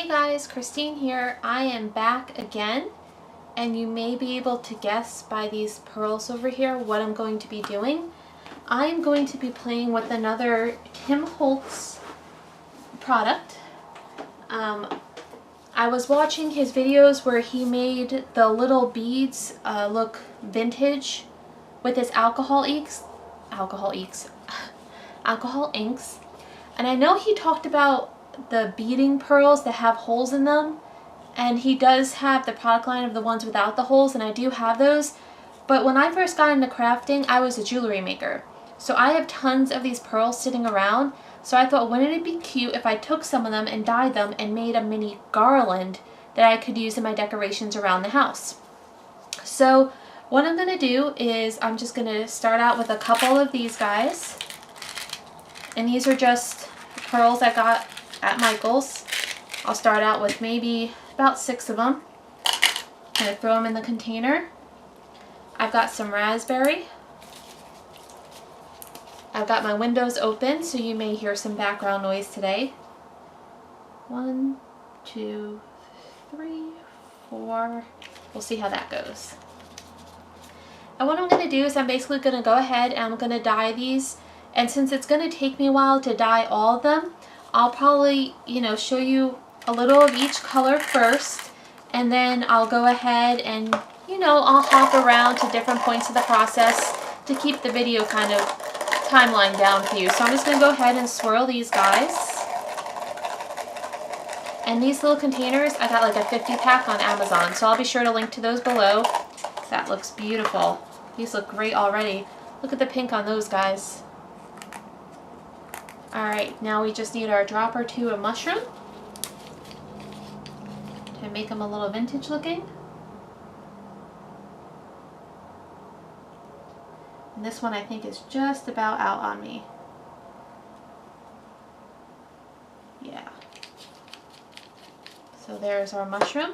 Hey guys, Christine here. I am back again, and you may be able to guess by these pearls over here what I'm going to be doing. I am going to be playing with another Tim Holtz product. I was watching his videos where he made the little beads look vintage with his alcohol inks, and I know he talked about the beading pearls that have holes in them, and he does have the product line of the ones without the holes, and I do have those. But when I first got into crafting, I was a jewelry maker, so I have tons of these pearls sitting around. So I thought, wouldn't it be cute if I took some of them and dyed them and made a mini garland that I could use in my decorations around the house. So what I'm going to do is I'm just going to start out with a couple of these guys, and these are just pearls I got at Michael's. I'll start out with maybe about 6 of them. I'm going to throw them in the container. I've got some raspberry. I've got my windows open, so you may hear some background noise today. 1, 2, 3, 4. We'll see how that goes. And what I'm going to do is I'm basically going to go ahead and I'm going to dye these. And since it's going to take me a while to dye all of them, I'll probably, show you a little of each color first, and then I'll go ahead and, I'll hop around to different points of the process to keep the video kind of timeline down for you. So I'm just going to go ahead and swirl these guys. And these little containers, I got like a 50 pack on Amazon, so I'll be sure to link to those below. That looks beautiful. These look great already. Look at the pink on those guys. Alright, now we just need our drop or two of mushroom to make them a little vintage looking. And this one I think is just about out on me. Yeah. So there's our mushroom.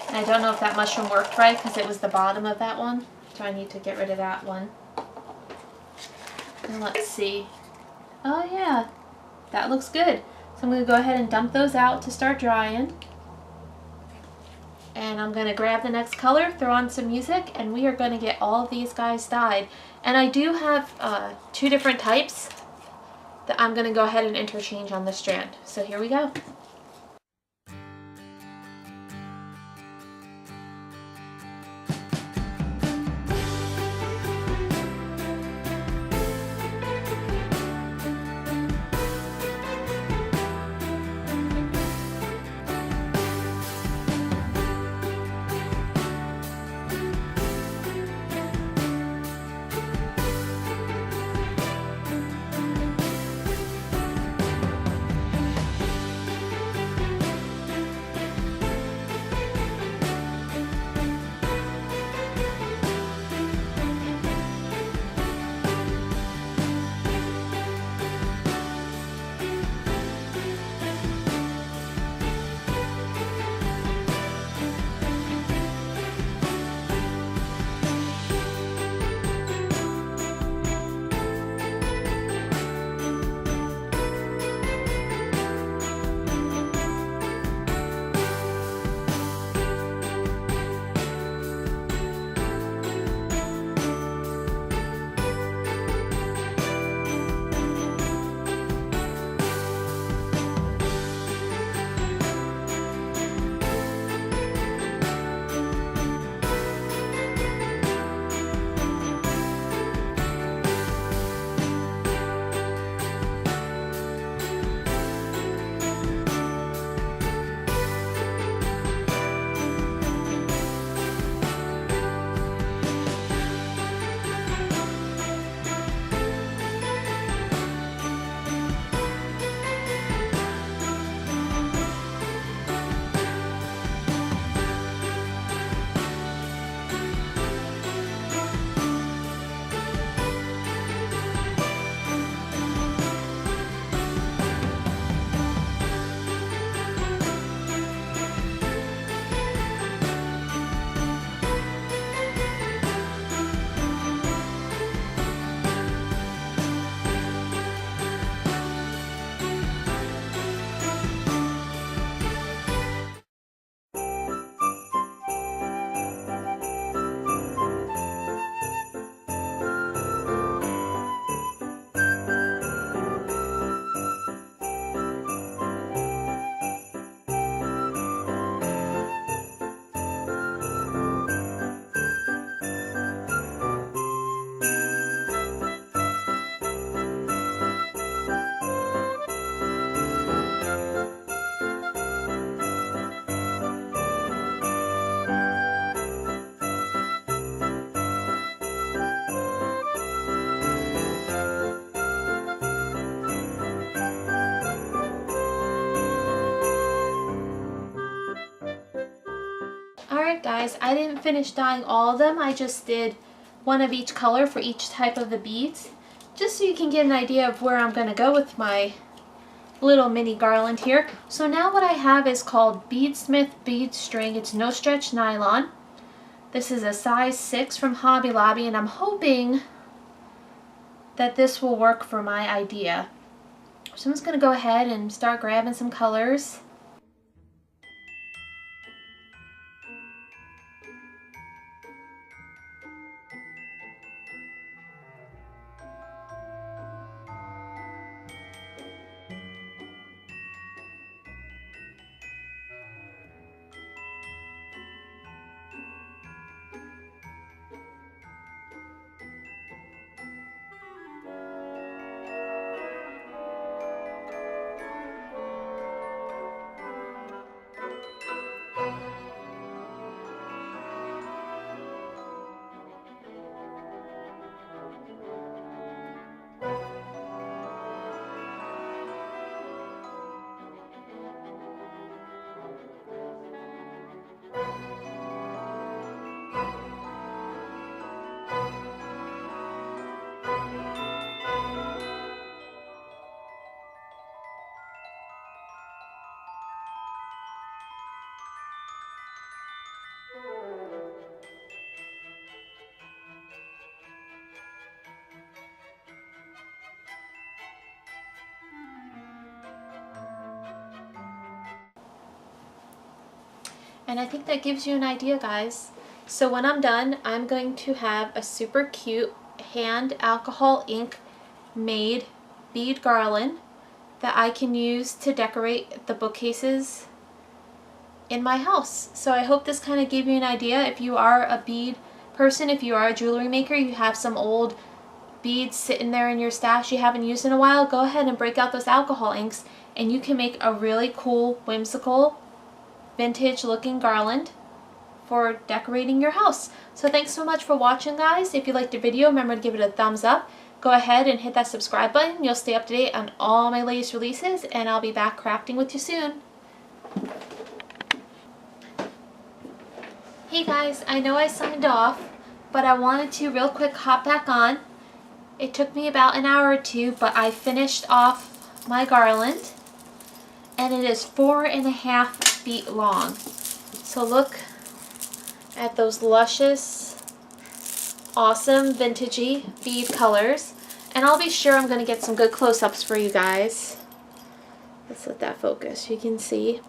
I don't know if that mushroom worked right because it was the bottom of that one, so I need to get rid of that one. And let's see. Oh yeah, that looks good. So I'm going to go ahead and dump those out to start drying. And I'm going to grab the next color, throw on some music, and we are going to get all of these guys dyed. And I do have 2 different types that I'm going to go ahead and interchange on the strand. So here we go. guys, I didn't finish dyeing all of them. I just did one of each color for each type of the beads, just so you can get an idea of where I'm going to go with my little mini garland here. So now what I have is called Beadsmith Bead String. It's no stretch nylon. This is a size 6 from Hobby Lobby, and I'm hoping that this will work for my idea. So I'm just going to go ahead and start grabbing some colors. And I think that gives you an idea, guys. So when I'm done, I'm going to have a super cute hand alcohol ink made bead garland that I can use to decorate the bookcases in my house. So I hope this kind of gave you an idea. If you are a bead person, if you are a jewelry maker, you have some old beads sitting there in your stash you haven't used in a while, go ahead and break out those alcohol inks and you can make a really cool, whimsical, vintage looking garland for decorating your house. So thanks so much for watching, guys. If you liked the video, remember to give it a thumbs up. Go ahead and hit that subscribe button. You'll stay up to date on all my latest releases, and I'll be back crafting with you soon. Hey guys, I know I signed off, but I wanted to real quick hop back on. It took me about an hour or two, but I finished off my garland, and it is 4.5 feet long. So look at those luscious, awesome, vintagey bead colors. And I'll be sure I'm going to get some good close-ups for you guys. Let's let that focus, you can see.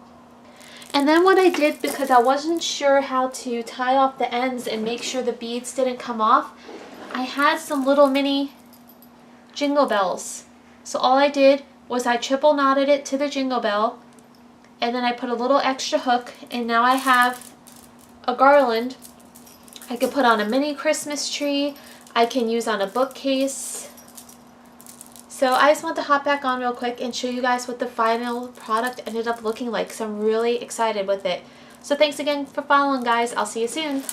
And then what I did, because I wasn't sure how to tie off the ends and make sure the beads didn't come off, I had some little mini jingle bells. So all I did was I triple knotted it to the jingle bell, and then I put a little extra hook, and now I have a garland I could put on a mini Christmas tree. I can use on a bookcase. So I just want to hop back on real quick and show you guys what the final product ended up looking like, so I'm really excited with it. So thanks again for following, guys. I'll see you soon.